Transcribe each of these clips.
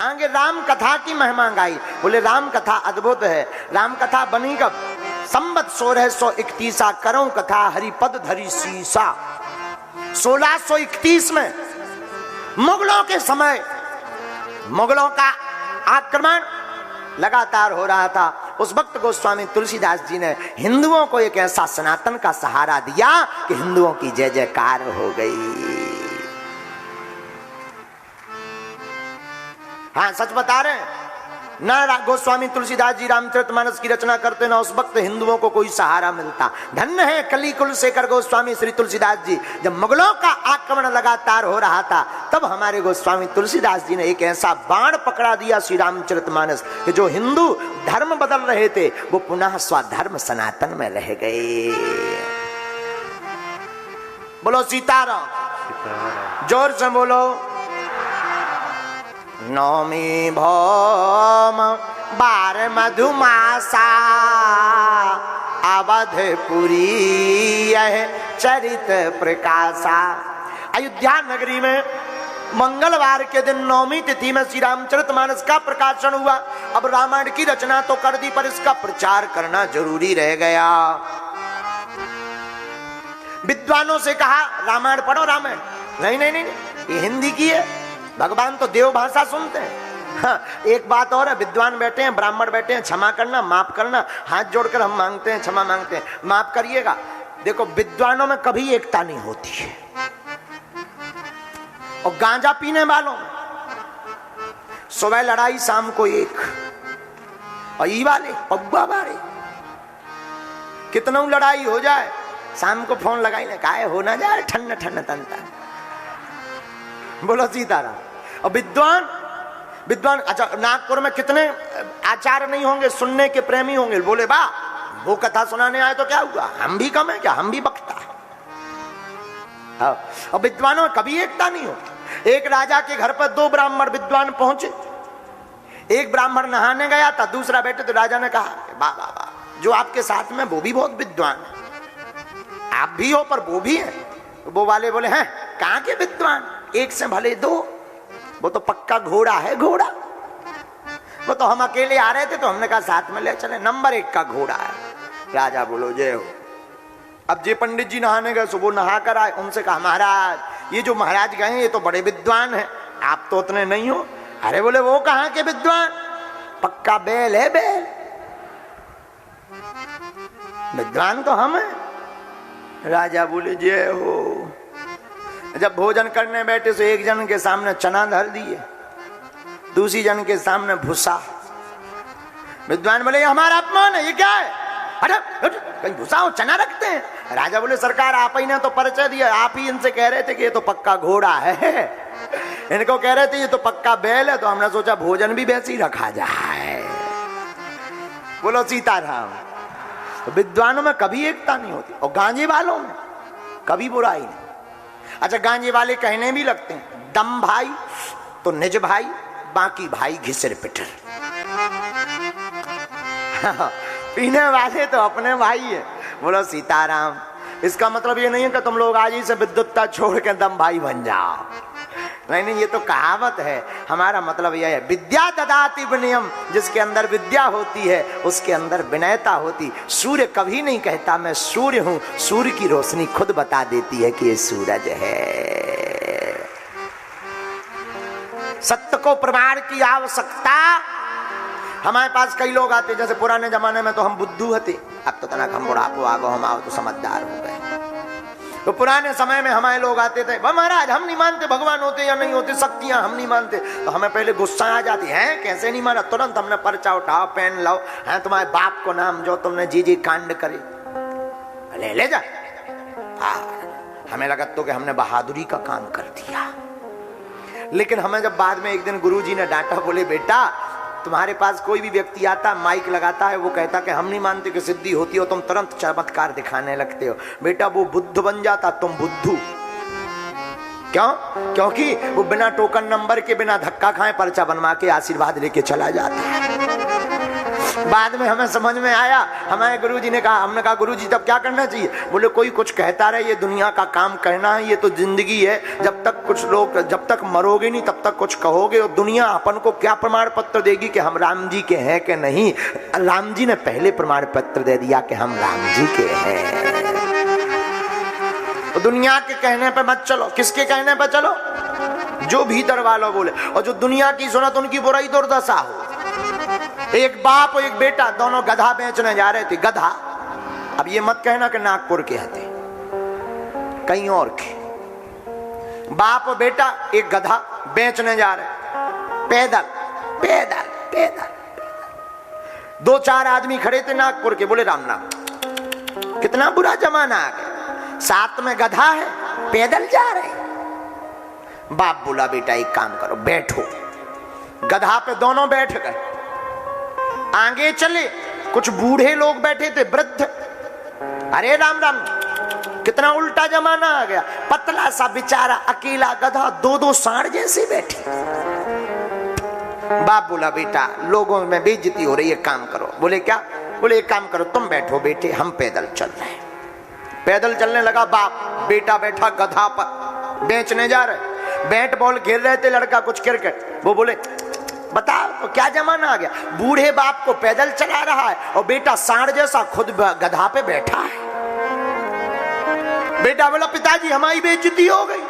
आगे राम कथा की महिमा गाई। बोले राम कथा अद्भुत है। राम कथा बनी कब? संवत 1631 करो कथा हरिपद धरी सीसा। 1631 में मुगलों के समय मुगलों का आक्रमण लगातार हो रहा था। उस वक्त गोस्वामी तुलसीदास जी ने हिंदुओं को एक ऐसा सनातन का सहारा दिया कि हिंदुओं की जय जयकार हो गई। हाँ, सच बता रहे हैं ना, गोस्वामी तुलसीदास जी रामचरितमानस की रचना करते ना उस वक्त हिंदुओं को कोई सहारा मिलता। धन्य है कली कुलशेखर गोस्वामी श्री तुलसीदास जी। जब मुगलों का आक्रमण लगातार हो रहा था तब हमारे गोस्वामी तुलसीदास जी ने एक ऐसा बाण पकड़ा दिया श्री रामचरितमानस कि जो हिंदू धर्म बदल रहे थे वो पुनः स्वधर्म सनातन में रह गए। बोलो सीताराम, जोर से बोलो। नौमी भौम बार मधुमासा अवधपुरी यह चरित प्रकाशा। अयोध्या नगरी में मंगलवार के दिन नौमी तिथि में श्री रामचरितमानस का प्रकाशन हुआ। अब रामायण की रचना तो कर दी पर इसका प्रचार करना जरूरी रह गया। विद्वानों से कहा रामायण पढ़ो। रामायण नहीं नहीं नहीं, ये हिंदी की है, भगवान तो देव भाषा सुनते हैं। हाँ, एक बात और है, विद्वान बैठे हैं, ब्राह्मण बैठे हैं, क्षमा करना, माफ करना, हाथ जोड़कर हम मांगते हैं, क्षमा मांगते हैं, माफ करिएगा। देखो विद्वानों में कभी एकता नहीं होती है और गांजा पीने वालों में सुबह लड़ाई शाम को एक, और ई वाले पब्बा वाले कितना लड़ाई हो जाए शाम को फोन लगाई ना, काहे हो ना जाए ठंडा ठंडा तनता। बोलो सीताराम। और विद्वान विद्वान अच्छा, नागपुर में कितने आचार्य नहीं होंगे, सुनने के प्रेमी होंगे। बोले बा वो कथा सुनाने आए तो क्या हुआ, हम भी कम है क्या, हम भी बकता है। और विद्वानों में कभी एकता नहीं होती। एक राजा के घर पर दो ब्राह्मण विद्वान पहुंचे। एक ब्राह्मण नहाने गया था, दूसरा बैठे तो राजा ने कहा बा बा बा जो आपके साथ में वो भी बहुत विद्वान है, आप भी हो पर वो भी है। वो वाले बोले हैं कहां के विद्वान, एक से भले दो, वो तो पक्का घोड़ा है घोड़ा। वो तो हम अकेले आ रहे थे तो हमने कहा साथ में ले चले, नंबर 1 का घोड़ा है। राजा बोलो जय हो। अब जे पंडित जी नहाने गए सो वो नहा कर आए, उनसे कहा महाराज ये जो महाराज गए ये तो बड़े विद्वान हैं, आप तो उतने नहीं हो। अरे बोले वो कहां के विद्वान, पक्का बैल है बैल, विद्वान तो हम हैं। राजा बोले जय हो। जब भोजन करने बैठे तो एक जन के सामने चना धर दिए, दूसरी जन के सामने भूसा। विद्वान बोले ये हमारा अपमान है, ये क्या है, अरे कहीं भूसा हो चना रखते हैं। राजा बोले सरकार आप ही ने तो परिचय दिया, आप ही इनसे कह रहे थे कि ये तो पक्का घोड़ा है, इनको कह रहे थे ये तो पक्का बैल है, तो हमने सोचा भोजन भी वैसे ही रखा जाए। बोलो सीताराम। विद्वानों में कभी एकता नहीं होती और गांजे वालों में कभी बुराई नहीं। अच्छा गांजे वाले कहने भी लगते हैं दम भाई तो निज भाई, बाकी भाई घिसर पिटर। पीने वाले तो अपने भाई है। बोलो सीताराम। इसका मतलब ये नहीं है कि तुम लोग आज ही से विद्वत्ता छोड़ के दम भाई बन जाओ, नहीं नहीं, ये तो कहावत है। हमारा मतलब यह है विद्या ददाति विनयम, जिसके अंदर विद्या होती है उसके अंदर विनयता होती। सूर्य कभी नहीं कहता मैं सूर्य हूं, सूर्य की रोशनी खुद बता देती है कि ये सूरज है। सत्य को प्रमाण की आवश्यकता। हमारे पास कई लोग आते, जैसे पुराने जमाने में तो हम बुद्धू हते, अब तो तना हम बुढ़ापो आ गो, हम आओ तो समझदार हो गए। तो पुराने समय में हमारे लोग आते थे, महाराज हम नहीं मानते भगवान होते या नहीं होते, शक्तियां हम नहीं मानते। तो हमें पहले गुस्सा आ जाती है, कैसे नहीं माना, तुरंत हमने पर्चा उठाओ पेन लाओ, है तुम्हारे बाप को नाम जो तुमने जी जी कांड करे ले जा। हमें लगा तो कि हमने बहादुरी का काम कर दिया। लेकिन हमें जब बाद में एक दिन गुरुजी ने डांटा, बोले बेटा तुम्हारे पास कोई भी व्यक्ति आता माइक लगाता है, वो कहता कि हम नहीं मानते कि सिद्धि होती हो, तुम तुरंत चमत्कार दिखाने लगते हो। बेटा वो बुद्ध बन जाता, तुम बुद्धू। क्यों? क्योंकि वो बिना टोकन नंबर के बिना धक्का खाए पर्चा बनवा के आशीर्वाद लेके चला जाता है। बाद में हमें समझ में आया, हमारे गुरुजी ने कहा, हमने कहा गुरुजी तब क्या करना चाहिए? बोले कोई कुछ कहता रहे, ये दुनिया का काम करना है, ये तो जिंदगी है, जब तक कुछ लोग, जब तक मरोगे नहीं तब तक कुछ कहोगे, और दुनिया अपन को क्या प्रमाण पत्र देगी कि हम राम जी के हैं कि नहीं? राम जी ने पहले प्रमाण पत्र दे दिया कि हम राम जी के हैं। तो दुनिया के कहने पे मत चलो। किसके कहने पे चलो? जो भीतर वालों बोले। और जो दुनिया की सुनत उनकी बुराई दुर्दशा हो। एक बाप और एक बेटा दोनों गधा बेचने जा रहे थे। गधा, अब ये मत कहना कि नागपुर के थे, कहीं और के। बाप और बेटा एक गधा बेचने जा रहे, पैदल पैदल पैदल। दो चार आदमी खड़े थे नागपुर के, बोले राम राम, कितना बुरा जमाना आ गया, साथ में गधा है, पैदल जा रहे। बाप बोला बेटा एक काम करो, बैठो। गधा पे दोनों बैठ गए, आगे चले। कुछ बूढ़े लोग बैठे थे, वृद्ध। अरे राम राम, कितना उल्टा जमाना आ गया, पतला सा बेचारा अकेला गधा, दो दो सांड जैसे बैठे। बाप बोला बेटा लोगों में बेइज्जती हो रही है, काम करो। बोले क्या? बोले एक काम करो, तुम बैठो बेटे, हम पैदल चल रहे हैं। पैदल चलने लगा बाप, बेटा बैठा गधा पर, बेचने जा रहे। बैट बॉल खेल रहे थे लड़का कुछ क्रिकेट। वो बोले बताओ तो क्या जमाना आ गया, बूढ़े बाप को पैदल चला रहा है और बेटा सांड जैसा खुद गधा पे बैठा है। बेटा बोला पिताजी हमारी बेइज्जती हो गई।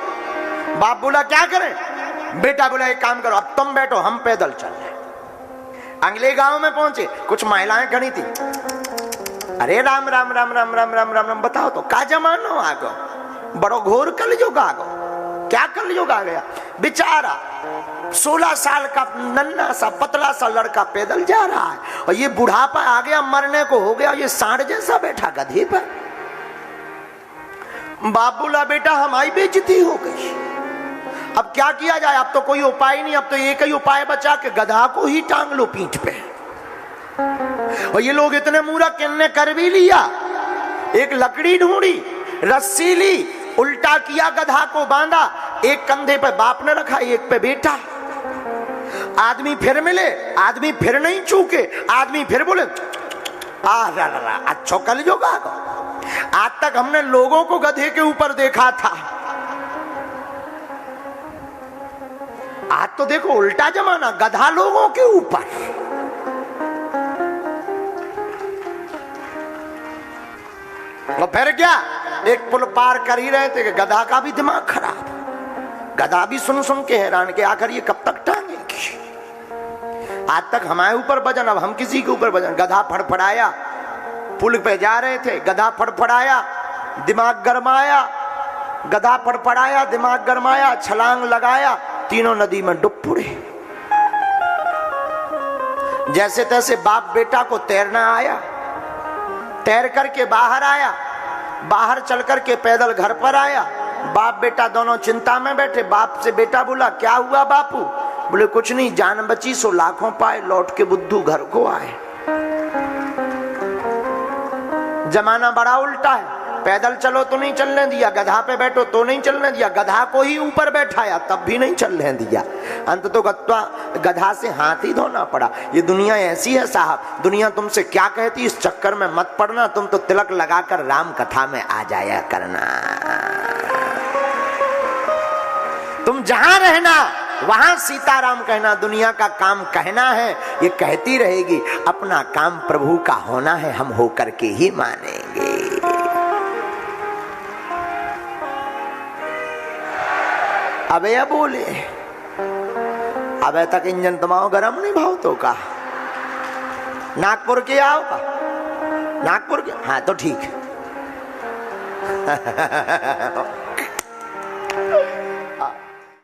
बाप बोला क्या करें? बेटा बोला एक काम करो, अब तुम बैठो, हम पैदल चल रहे। अगले गांव में पहुंचे, कुछ महिलाएं खड़ी थी। अरे राम राम राम राम राम राम राम राम, बताओ तो क्या जमाना आ गया, बड़ो घोर कलयुग आ गया। क्या कलयुग आ गया? बेचारा 16 साल का नन्हा सा पतला सा लड़का पैदल जा रहा है और ये बुढ़ापा आ गया, मरने को हो गया, ये सांड जैसा बैठा गधे पर। बाप बोला बेटा हमारी बेइज्जती हो गई, अब क्या किया जाए? अब तो कोई उपाय नहीं, अब तो एक ही उपाय बचा कि गधा को ही टांग लो पीठ पे। और ये लोग इतने मूर्ख, इनने कर भी लिया। एक लकड़ी ढूंढी, रस्सी ली, उल्टा किया, गधा को बांधा, एक कंधे पे बाप ने रखा, एक पे बेटा। आदमी फिर मिले, आदमी फिर नहीं चूके, आदमी फिर बोले अच्छा कलयुग आ गया। आज तक हमने लोगों को गधे के ऊपर देखा था, आज तो देखो उल्टा जमाना, गधा लोगों के ऊपर। और फिर क्या, एक पुल पार कर ही रहे थे कि गधा का भी दिमाग खराब, गधा भी सुन सुन के हैरान के आखिर ये कब तक टांगेगी। आज तक हमारे ऊपर वजन, अब हम किसी के ऊपर वजन। गधा फड़फड़ाया, पुल पे जा रहे थे, गधा फड़फड़ाया, दिमाग गरमाया, गधा फड़फड़ाया, दिमाग गरमाया, छलांग लगाया, तीनों नदी में डूब पड़े। जैसे तैसे बाप बेटा को तैरना आया, तैर करके बाहर आया, बाहर चल करके पैदल घर पर आया। बाप बेटा दोनों चिंता में बैठे। बाप से बेटा बोला क्या हुआ बापू? बोले कुछ नहीं, जान बची सो लाखों पाए, लौट के बुद्धू घर को आए। जमाना बड़ा उल्टा है, पैदल चलो तो नहीं चलने दिया, गधा पे बैठो तो नहीं चलने दिया, गधा को ही ऊपर बैठाया तब भी नहीं चलने दिया। अंत तो गधा से हाथ ही धोना पड़ा। ये दुनिया ऐसी है साहब, दुनिया तुमसे क्या कहती इस चक्कर में मत पड़ना, तुम तो तिलक लगाकर राम कथा में आ जाया करना। तुम जहां रहना वहां सीताराम कहना, दुनिया का काम कहना है, ये कहती रहेगी। अपना काम प्रभु का होना है, हम होकर के ही मानेंगे। अबे या बोले अबे तक इंजन तमाओ गरम नहीं भाव तो का नागपुर के आओ का नागपुर के, हाँ तो ठीक है।